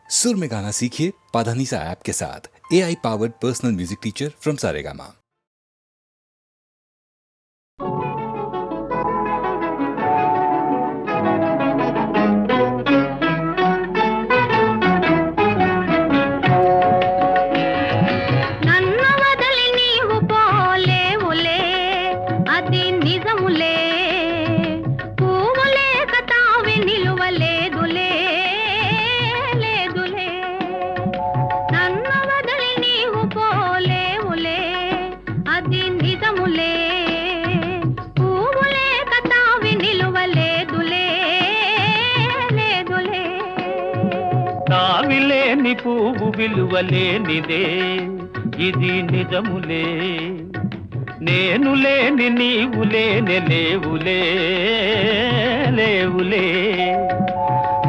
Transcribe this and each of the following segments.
सुर में गाना सीखिए पाधानीसा ऐप के साथ। AI powered personal music teacher from Saregama. తావిలేని పువ్వు విలువలేనిదే ఇది నిజములే, నేను లేని నీవు లేని లేవులే లేవులే.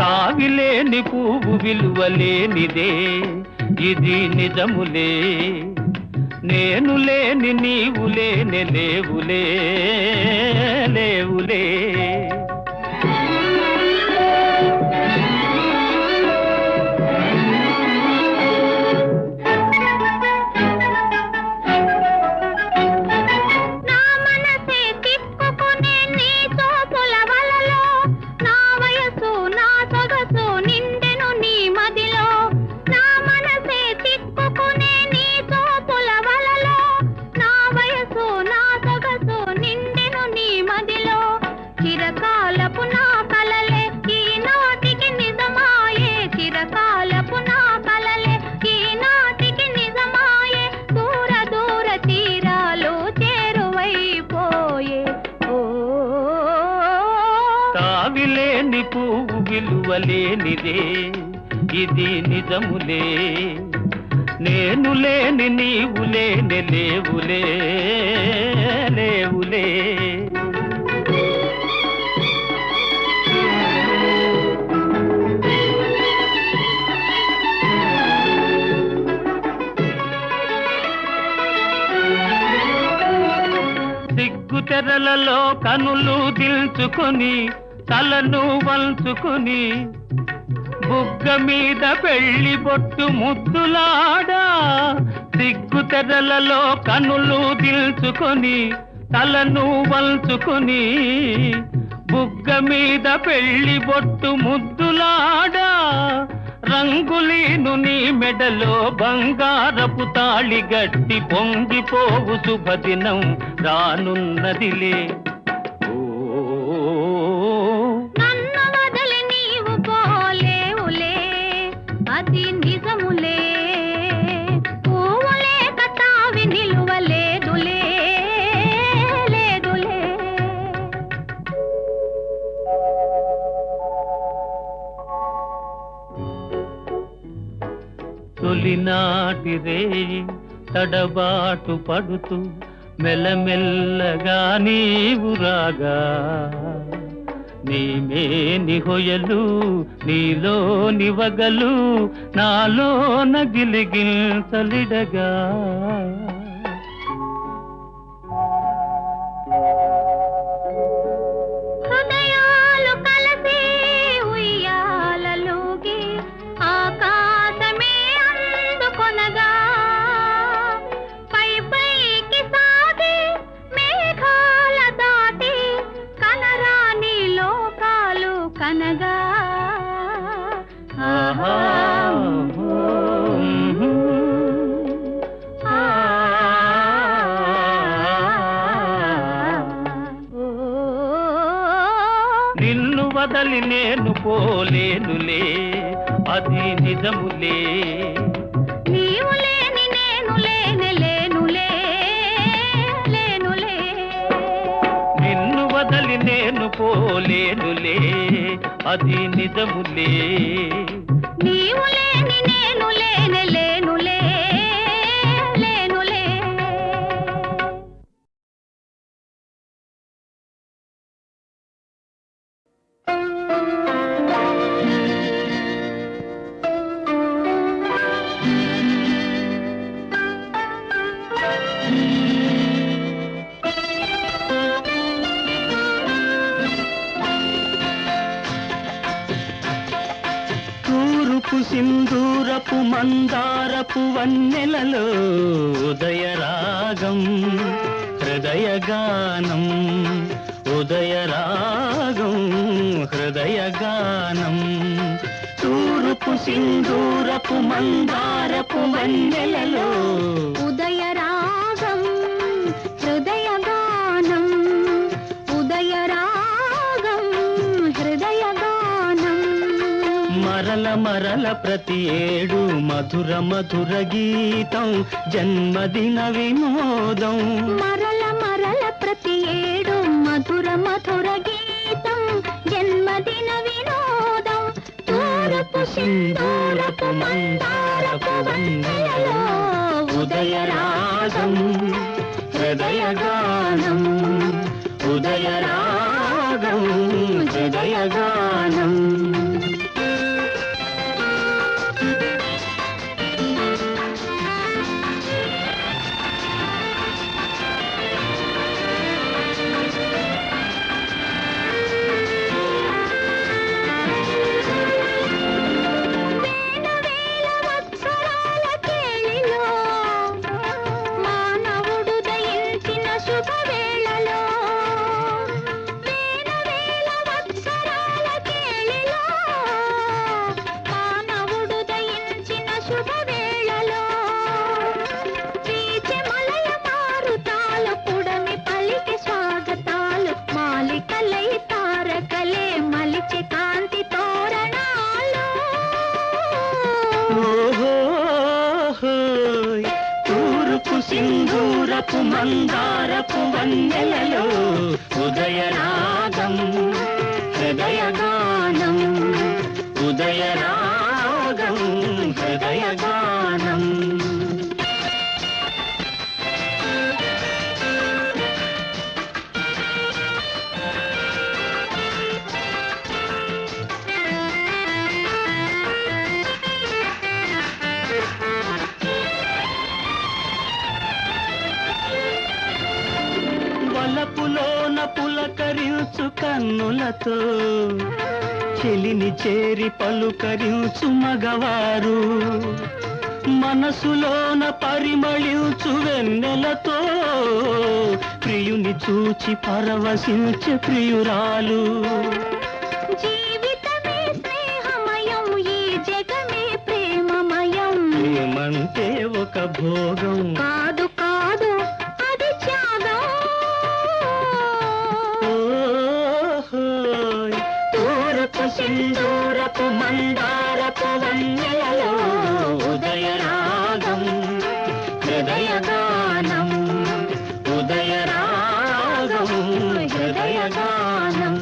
తావిలేని పువ్వు విలువలేనిదే ఇది నిజములే, నేను లేని నీవు లేని లేవులే లేవులే. తావిలేని పువ్వు విలువలేనిదే ఇది నిజములే, నేను లేని నీవు లేని లేవులే లేవులే. సిగ్గు తెరలలో కనులు దిల్చుకొని తలను వంచుకొని బుగ్గ మీద పెళ్లి బొట్టు ముద్దులాడా. సిగ్గు తెరలలో కనులు దిల్చుకొని తలను వంచుకొని బుగ్గ మీద పెళ్లి బొట్టు ముద్దులాడా. రంగులీను నీ మెడలో బంగారపు తాళి గట్టి పొంగిపోవు శుభదినం రానున్నదిలే. తొలినాటి రేయి తడబాటు పడుతూ మెల్లమెల్లగా నీవు రాగా, నీమేని హొయలు నీలోని వగలు నాలోన గిలిగించలిడగా. నిన్ను వదలి నేను పోలేనులే అది నిజములే, నీవు లేని నేను లేని లేనులే లేనులే. నిన్ను వదలి నేను పోలేనులే అది నిజములే, నీవు లేని నేను లేని లేనులే లేనులే. तू సింధూరపు మందారపు వన్నెలలో ఉదయరాగం హృదయగానం ఉదయరాగం హృదయగానం తూర్పు సింధూరపు మందారపు వన్నెలలో ఉదయరాగం హృదయగానం ఉదయరాగం హృదయగానం మరల మరల ప్రతి ఏడు మధుర మధుర గీతం జన్మదిన వినోదం మరల మరల ప్రతి ఏడు మధుర మధుర గీతం జన్మదిన వినోదం తూర్పు సింధూరపు మందారపు వన్నెలలో ఉదయరాగం హృదయగానం ఉదయరాగం హృదయగానం సింధూరపు మందారపు వన్నెలలో ఉదయరాగం హృదయగానం ఉదయరాగం హృదయగానం వలపులోన పులకరించు కన్నులతో చెలిని చేరి పలుకరించు మగవారు మనసులోన పరిమళించు వెన్నెలతో ప్రియుని చూచి పరవశించే ప్రియురాలు జీవితమే స్నేహమయం ఈ జగమే ప్రేమమయం ప్రేమంటే ఒక భోగం కాదు కాదు అది త్యాగం తూర్పు సింధూరపు మందారపు వన్నెలలో ఉదయరాగం హృదయగానం ఉదయరాగం హృదయగానం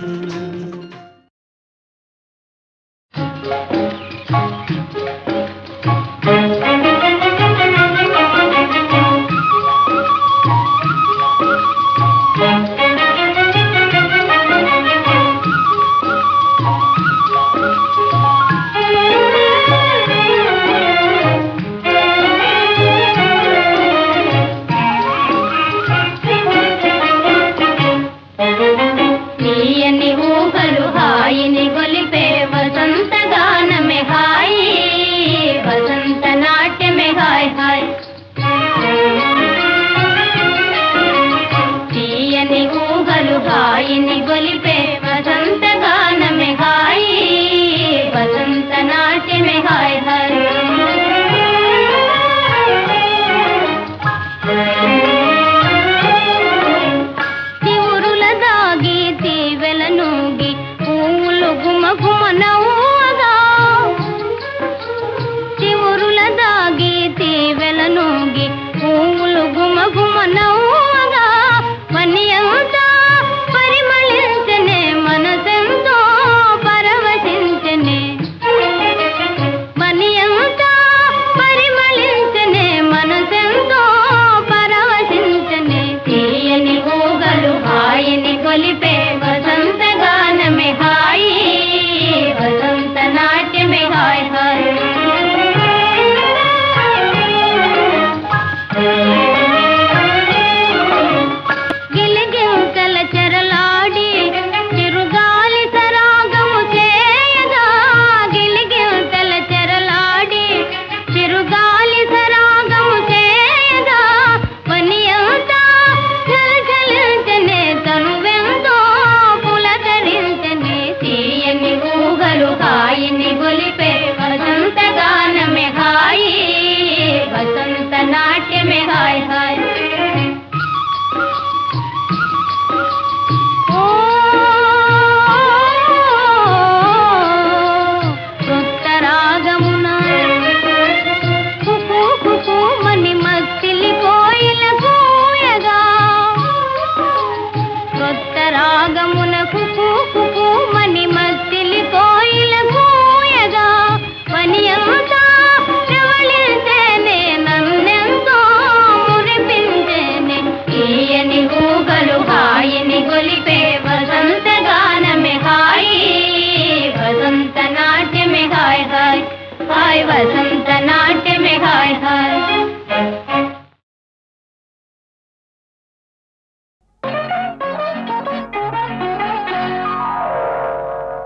వసంత నాట్యమే హాయ్ హాయ్.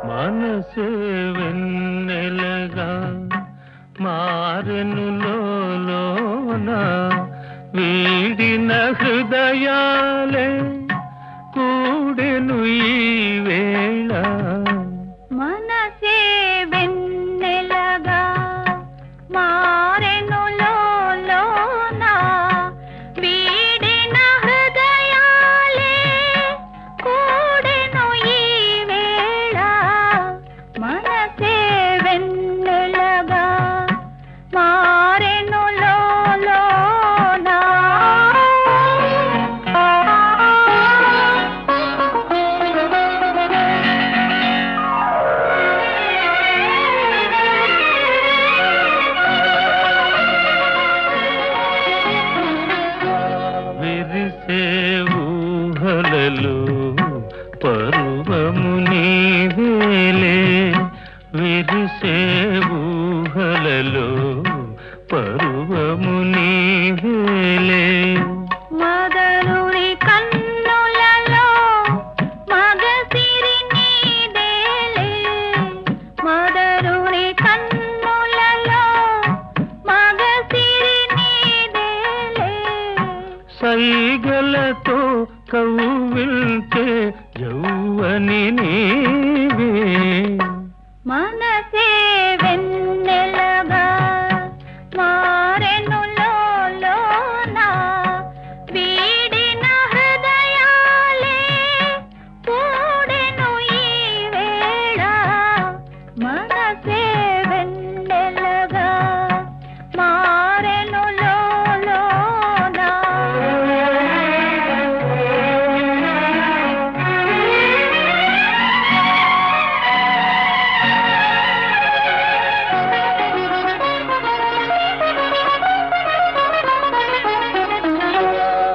మనసే వెన్నెలగా మారెను లోన వీడిన హృదయాలే కూడెను ఈ వేళ. మనసే వెన్నెలగా మారెను లోన వీడిన హృదయాలే కూడెను ఈ వేళ. మనసే వెన్నెలగా మారెను లోన. విరిసే ఊహలలో పర్వము నీవేలే. విరిసే ఊహలలో పర్వము నీవేలే. మదనుని కన్నులలో మగసిరి నీదేలే. మదనుని కన్నులలో మగసిరి నీదేలే. సైగలతో కవ్విల్చే యౌవని నీవే. మనసే వెన్నెలగా మారెను లోన వీడిన హృదయాలే కూడెను ఈ వేళ. మనసే వెన్నెలగా మారెను లోన.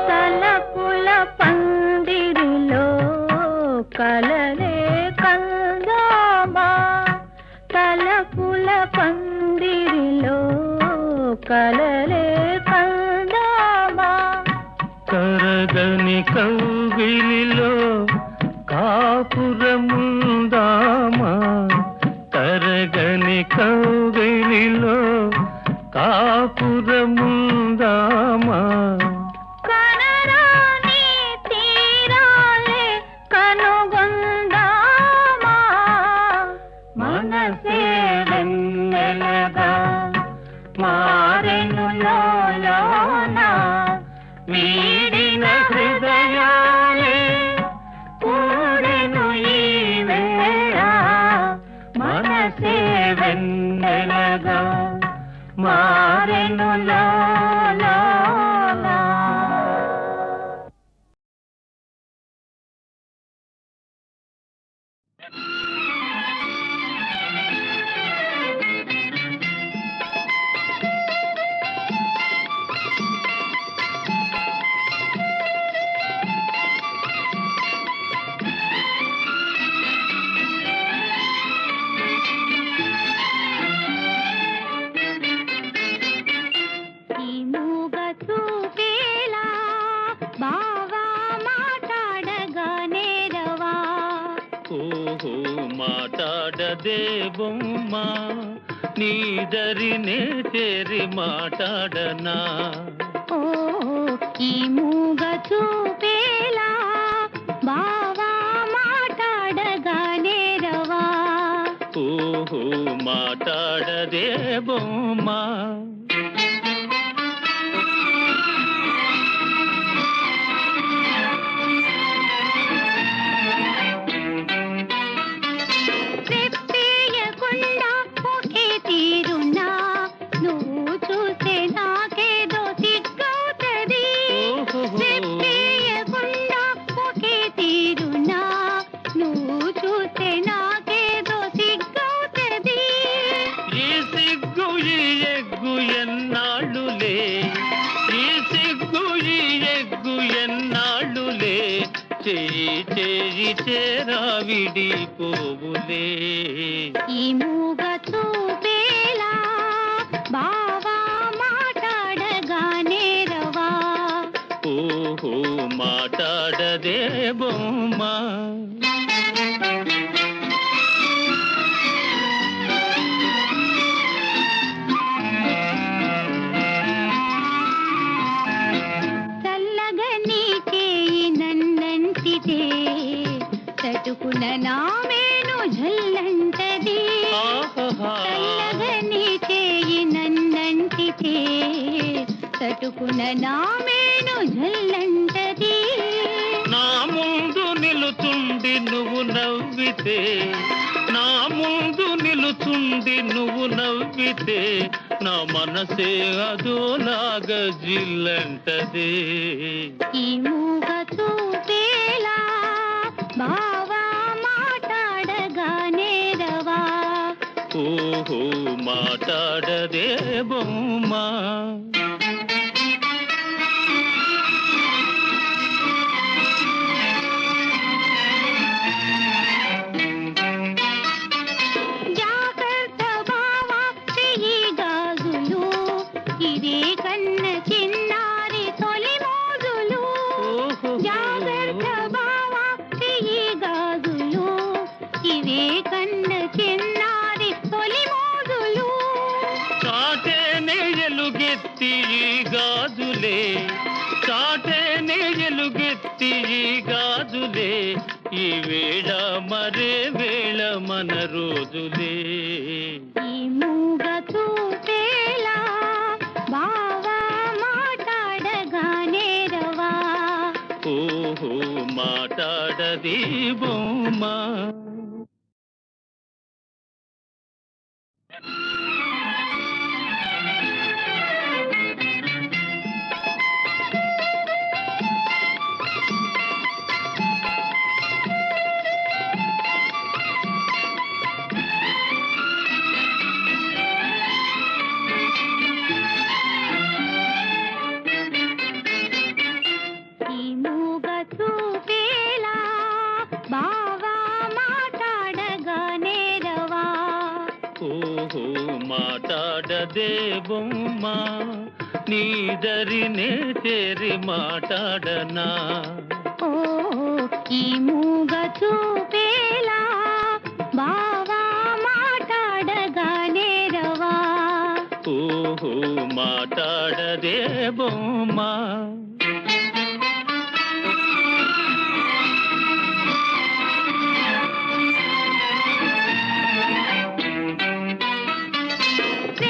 తలపుల పందిరిలో కలలే కందామా. తలపుల పందిరిలో కలలే కందామా. కరగని కవ్విలిలో కాపురముందామా. కరగని కవ్విలిలో కాపురముందామా. కనరాని తీరాలే కనుగొందామా. మనసే వెన్నెలగా మారెను లోన వీడిన హృదయాలే కూడెను ఈ వేళ. మనసే వెన్నెలగా మారెను లోన. ఈ మూగ చూపేలా బావా మాట్లాడగా నేరవా. ఓహో మాట్లాడదే బొమ్మ నీదరినే చేరి మాట్లాడనా. ఓ ఈ మూగ చూపేలా బావా మాట్లాడగా నేరవా. ఓహో మాట్లాడదే బొమ్మ. చెప్పేయకుండా ఒకే తీరున్నా నువ్వు చూస్తే నాకేదో సిగ్గవుతది. చెప్పేయకుండా ఒకే తీరున్నా నువ్వు చూస్తే నాకేదో సిగ్గవుతది. ఈ సిగ్గు ఈ ఎగ్గు ఎన్నాళ్ళులే. ఈ సిగ్గు ఈ ఎగ్గు ఎన్నాళ్ళులే. చేయి చేయి చేరా విడిపోవులే. ఈ మూగ చూపేలా ఓహో మాట్లాడదే బొమ్మ. చల్లగా నీ చేయి నన్నంటితే తటుకున నా మేను జల్లంటది. ఆహాహా. చల్లగా నీ చేయి నన్నంటితే తటుకున నా మేను జల్లంటది. నా ముందు నిలుచుండి నువ్వు నవ్వితే, నా ముందు నిలుచుండి నువ్వు నవ్వితే, నా మనసే అదోలాగా జిల్లంటదే. ఈ మూగ చూపేలా బావా మాట్లాడగానే రవా. ఓహో మాట్లాడదే బొమ్మ. జాగ్రత్త బావా చెయ్యి గాజులు, ఇదే కన్న చిన్నారి తొలి మోజులు. ఓహో. జాగ్రత్త బావా చెయ్యి గాజులు, ఇవే కన్న చిన్నారి తొలి మోజులు. చాటేనే ఎలుగెత్తి ఈ గాజులే, చాటేనే ఎలుగెత్తి ఈ గాజులే, ఈ వేళ మరే వేళ మన రోజులే. ఈ మూగ చూపేలా బావా మాట్లాడగానే రవా. ఓహో మాట్లాడది బొమ్మ. ఈ మూగ చూపేలా బావా మాట్లాడగానే రవా. ఓహో మాట్లాడదే బొమ్మ, నీ దరినే చేరి మాట్లాడనా. ఓ ఈ మూగ చూపేలా బావా మాట్లాడగానే రవా. ఓహో మాట్లాడదే బొమ్మ.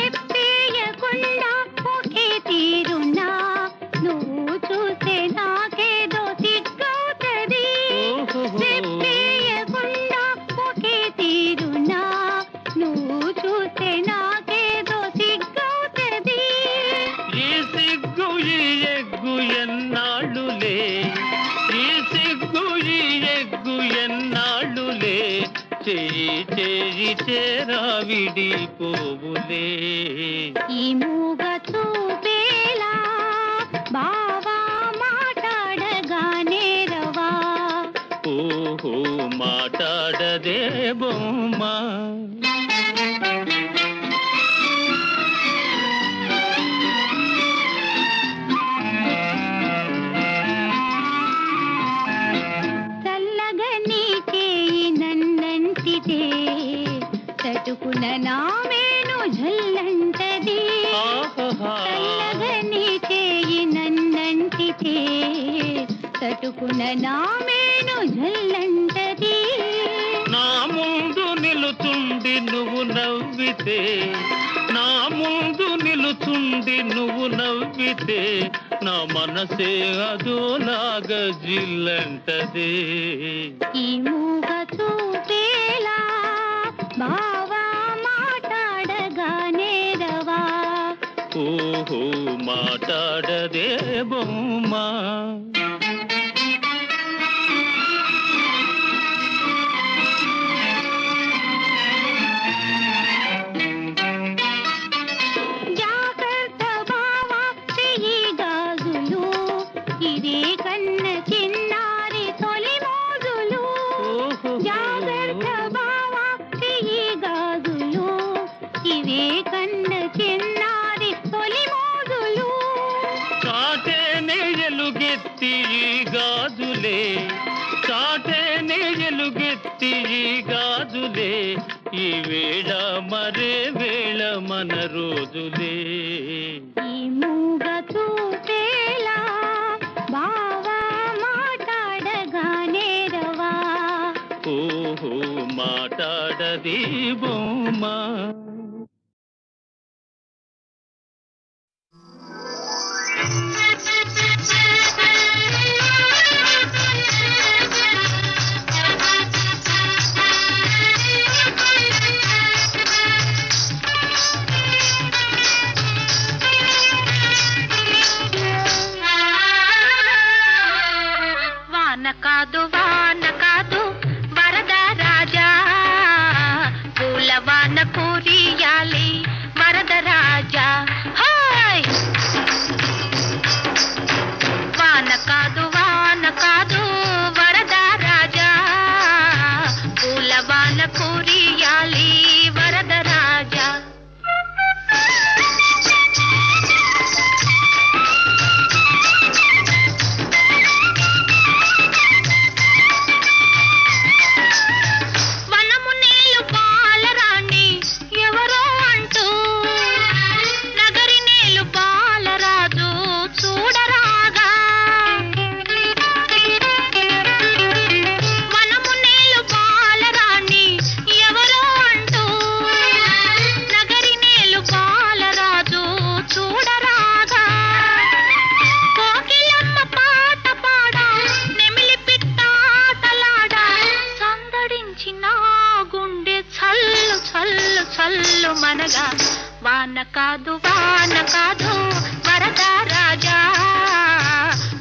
చెప్పేయకుండా ఒకే తీరున్నా నువ్వు చూస్తే నాకేదో సిగ్గవుతది. ఓహోహో. చెప్పేయకుండా ఒకే తీరున్నా నువ్వు చూస్తే నాకేదో సిగ్గవుతది. ఈ సిగ్గు ఈ ఎగ్గు ఎన్నాళ్ళులే, ఈ సిగ్గు ఈ ఎగ్గు ఎన్నాళ్ళులే, చెయ్యి చెయ్యి చేరా విడిపోవులే. ఈ మూగ చూపేలా బావా మాట్లాడగానే రవా. ఓహో మాట్లాడదే బొమ్మ. చల్లగా నీ చేయి నన్నంటితే తటుకున నా మేను జల్లంటది. ఆహాహా. చల్లగా నీ చేయి నన్నంటితే తటుకున నా మేను జల్లంటది. నా ముందు నిలుచుండి నువ్వు నవ్వితే, నా ముందు నిలుచుండి నువ్వు నవ్వితే, నా మనసే అదోలాగా జిల్లంటదే. ఈ మూగ చూపేలా బావా మాట్లాడగానే రవా. ఓహో మాట్లాడదే బొమ్మ. జాగ్రత్త బావా చెయ్యి గాజులు, ఇదే కన్న చిన్నారి తొలి మోజులు. ఓహో. జాగ్రత్త బావా చెయ్యి గాజులు, ఇవే కన్న చిన్నారి తొలి మోజులు. చాటేనే ఎలుగే రోజులే చాటేనే ఎలుగెత్తి ఈ గాజులే ఈ వేళ మరే వేళ మన రోజులే ఈ మూగ చూపేలా బావా మాట్లాడగానే రవా ఓహో మాట్లాడది బొమ్మ వాన కాదు వరద రాజా పూల వాన కురియాలి వరద రాజా హాయ్ వాన కాదు వరద రాజా పూల వాన కురియాలి వరద రాజా మనగా వాన కాదు వరద రాజా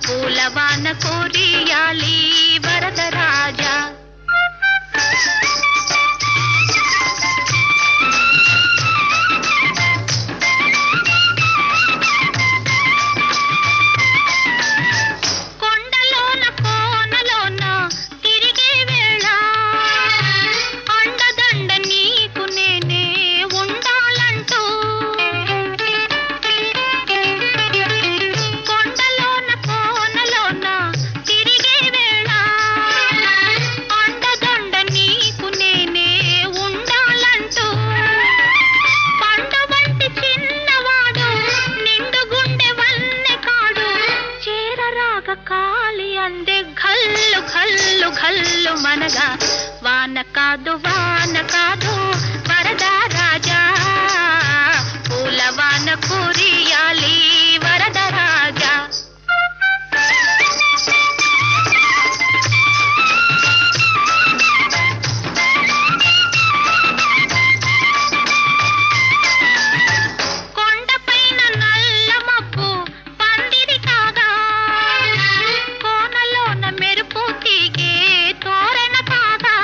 పూల వాన కురియాలి వరద రాజా మనగా వాన కాదు వరద రాజా పూల వాన కురియాలి వరద రాజా కొండపైన నల్ల మబ్బు పందిరి కాగా కోనలోన మెరుపు తీగే తోరణ కాగా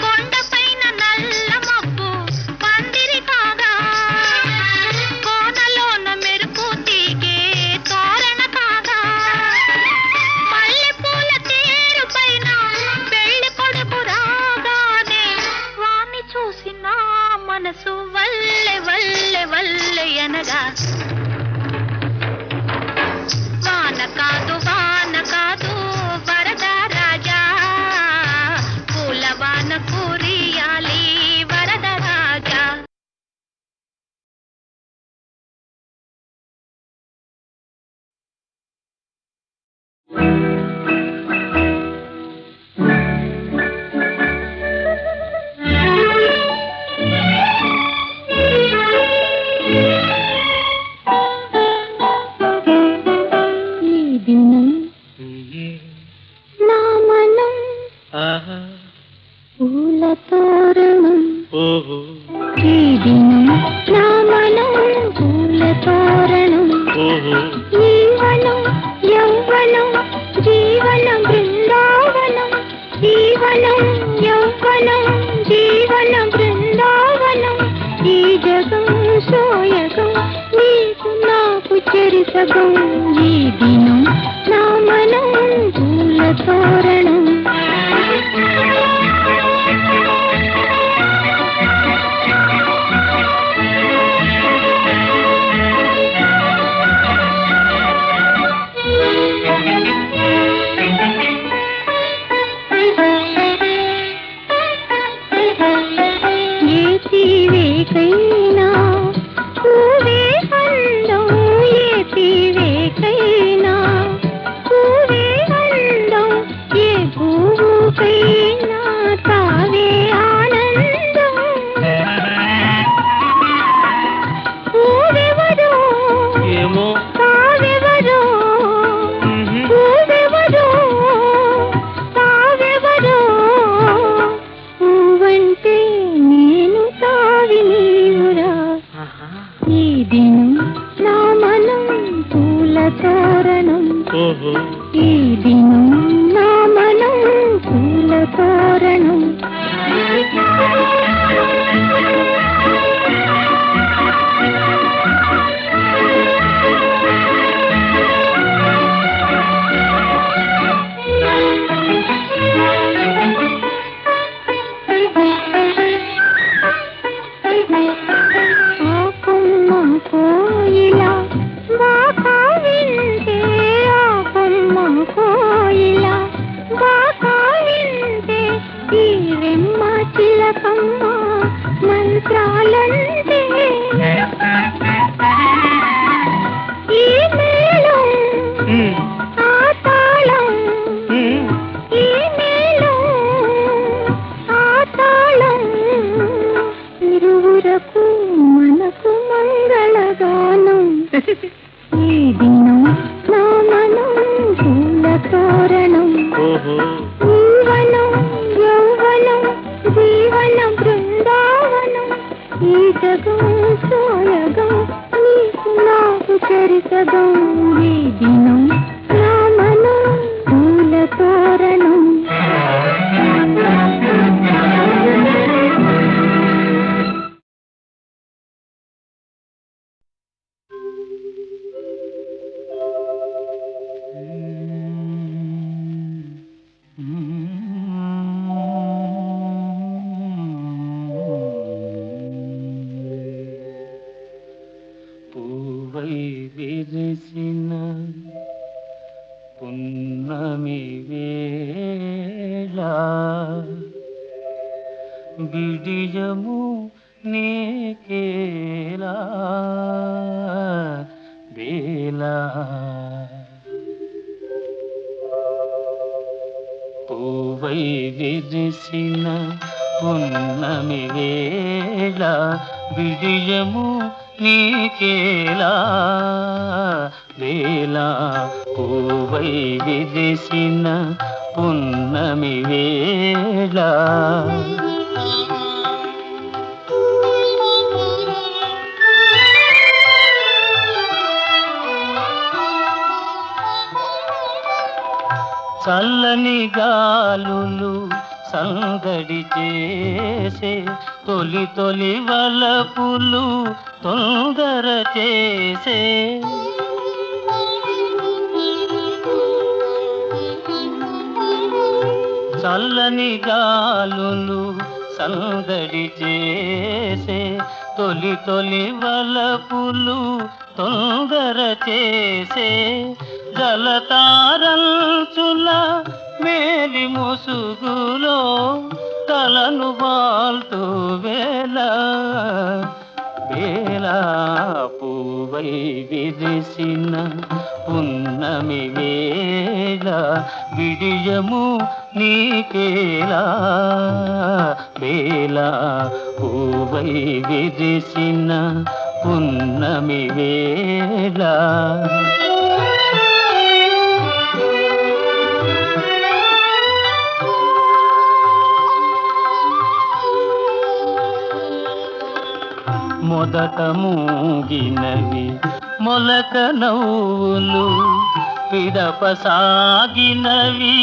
కొండపైన నల్ల మబ్బు పందిరి కాగా కోనలోన మెరుపు తీగే తోరణ కాగా మల్లెపూల తేరు పైన పెళ్లి కొడుకు రాగానే వాణ్ణి చూసిన మనసు వల్లె వల్లె వల్లె అనగా వాన కాదు వరద రాజా పూల వాన కురియాలి వరద రాజా పూల తోరణం ఈ దినం నా మనం పూల తోరణం జీవనం యౌవనం జీవన బృందావనం జీవనం యౌవనం జీవన బృందావనం ఈ జగం సోయగం నీకు నాకు చెరిసగం ఈ దినం నా మనం పూల తోరణం ఓహో ఈ దినం నా మనం పూల తోరణం మంత్రాలంటే ఈ మేళం ఆ తాళం ఈ మేళం ఆ తాళం ఇరువురకు మనకు మంగళగానం ఈ దినం నా మనం పూల తోరణం జీవనం యౌవనం జీవన బృందావనం ఈ జగం సోయగం నీకు నాకు చరితగం ఈ దినం నా మనం పూల తోరణం పూవై విరిసిన పున్నమి వేళ బిడియము నీకేలా వేళ పూవై విరిసిన పున్నమి వేళ బిడియము నీకేలా వేళ పూవై విరిసిన పున్నమి వేళ చల్లని గాలులు సందడి చేసే తొలి తొలి వలపులు తొందర చేసే చల్లని గాలులు సందడి చేసే తొలి తొలి వలపులు తొందర చేసే జలతారంచుల మేలి ముసుగులో తలను వాల్తూ వేళ వేళ పూవై విరిసిన పున్నమి వేళ విడియము నీకేలా వేళ పూవై విరిసిన పున్నమి వేళ మొదట మూగినవి మొలక నవ్వులు పిదప సాగినవి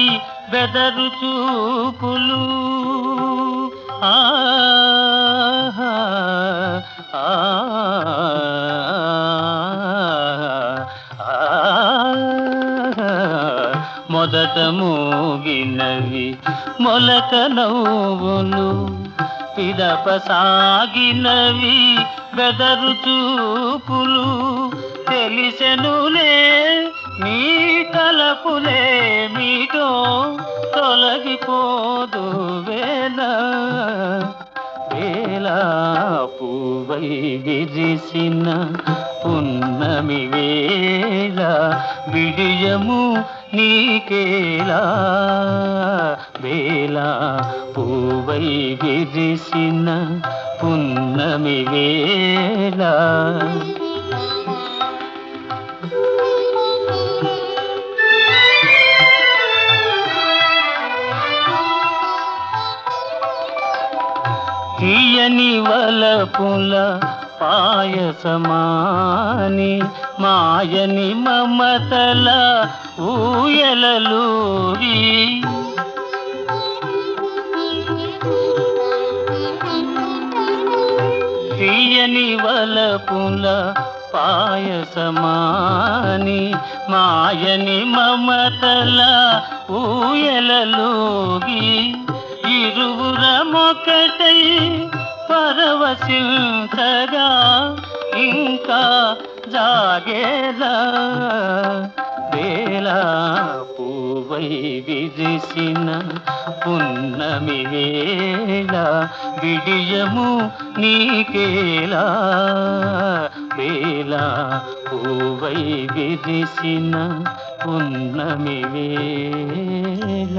బెదరు చూపులు మొదట మూగినవి మొలక నవ్వులు పిదప సాగినవి బెదరు చూపులు తెలిసెనులే నీ తలపులే మీటో తొలగిపోదు వేళ వేళ పూవై విరిసిన పున్నమి వేళ బిడియము నీకేలా వేళ పూవై విరిసిన పున్నమి వేళ తీయని వలపుల పాయసమాని మాయని మమతల ఊయలలూరి తీయని వలపుల పాయసమాని మాయని మమతల ఊయలలూగి ఇరువురమొకటై పరవశించగా ఇంకా జాగేలా వేళ పూవై విరిసిన పున్నమి వేళ విడియము నీకేలా వేళ పూవై విరిసిన పున్నమి వేళ.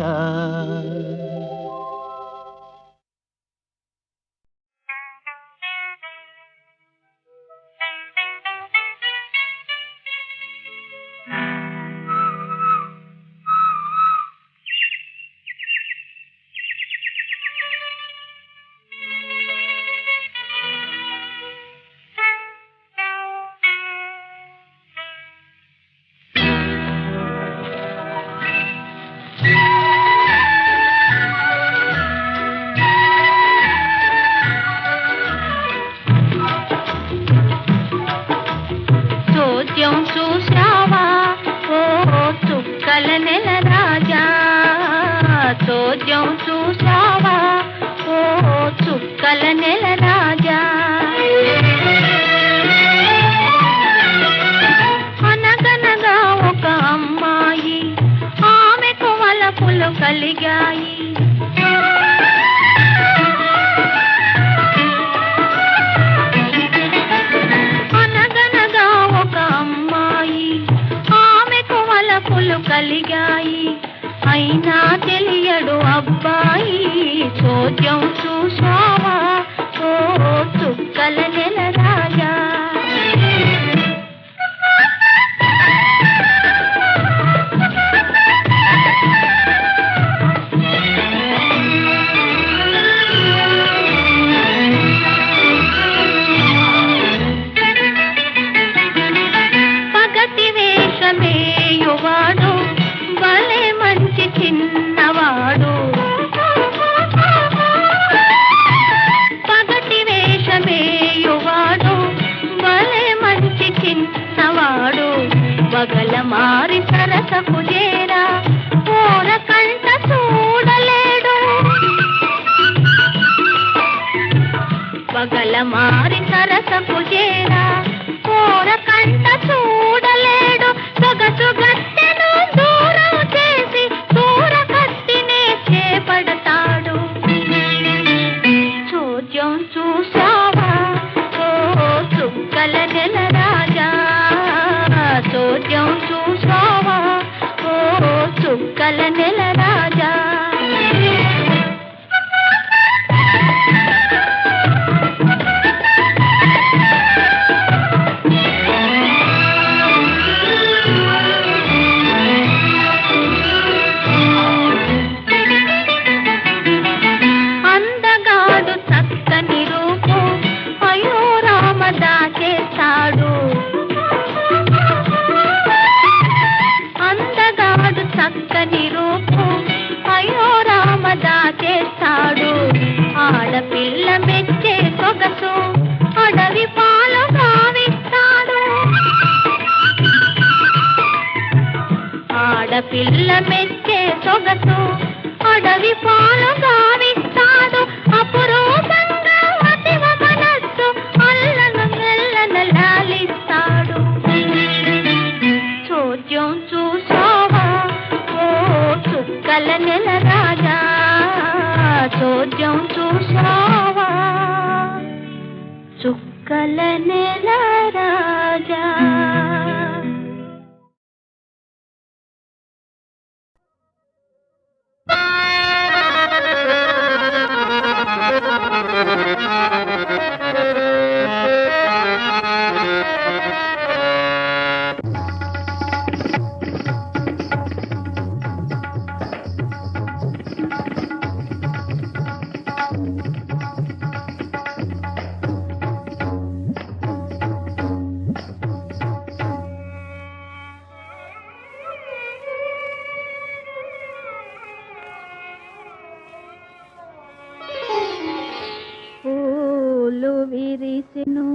విరిసెను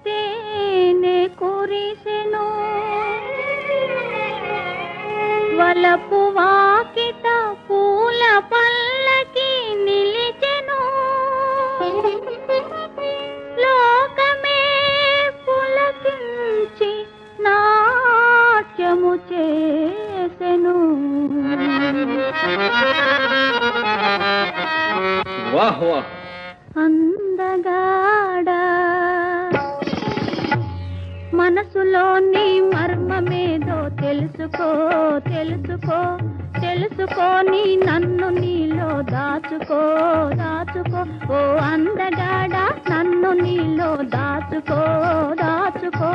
తేనె కురిసెను వలపు వాకిట పూల పల్లకి నిలిచెను లోకమే పులకించి నాట్యము చేసెను వాహ్ వాహ్ అందగాడా మనసులోని మర్మమేదో తెలుసుకో తెలుసుకో తెలుసుకొని నన్ను నీలో దాచుకో దాచుకో ఓ అందగాడా నన్ను నీలో దాచుకో దాచుకో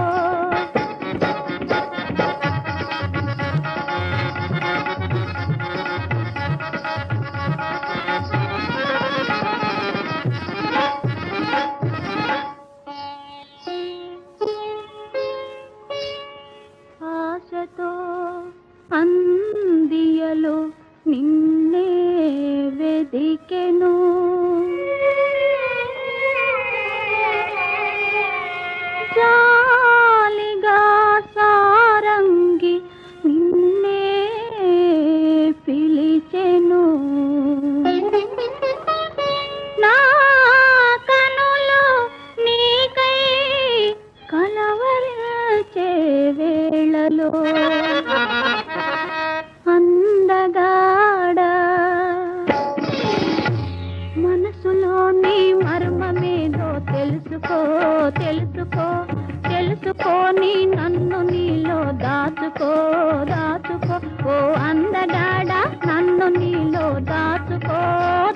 ఆశతో అందియలు నిన్నే వెదికెను జాలిగా సారంగి నిన్నే పిలిచెను నా కనులు నీకై కలవరించే వేళలో అందగాడా మనసులోని మర్మమేదో తెలుసుకో తెలుసుకో తెలుసుకొని నన్ను నీలో దాచుకో దాచుకో ఓ అందగాడా నన్ను నీలో దాచుకో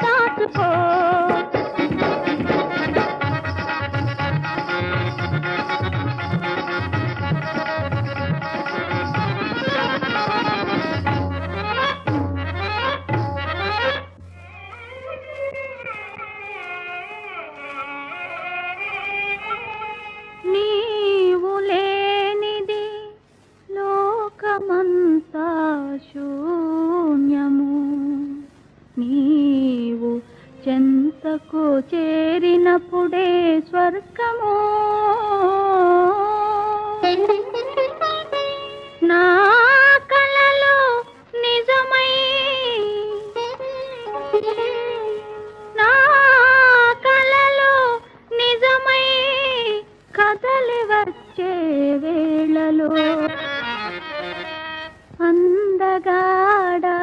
దాచుకో నీవు లేనిది లోకమంతా శూన్యము నీవు చెంతకు చేరినప్పుడే స్వర్గము నా కలలో నిజమై నా కలలో నిజమై కదలి వచ్చే వేళలో అందగాడా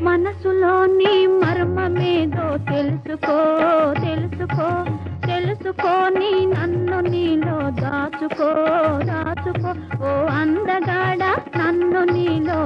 మనసులోని మర్మమేదో తెలుసుకో తెలుసుకో తెలుసుకొని నన్ను నీలో దాచుకో దాచుకో ఓ అందగాడా నన్ను నీలో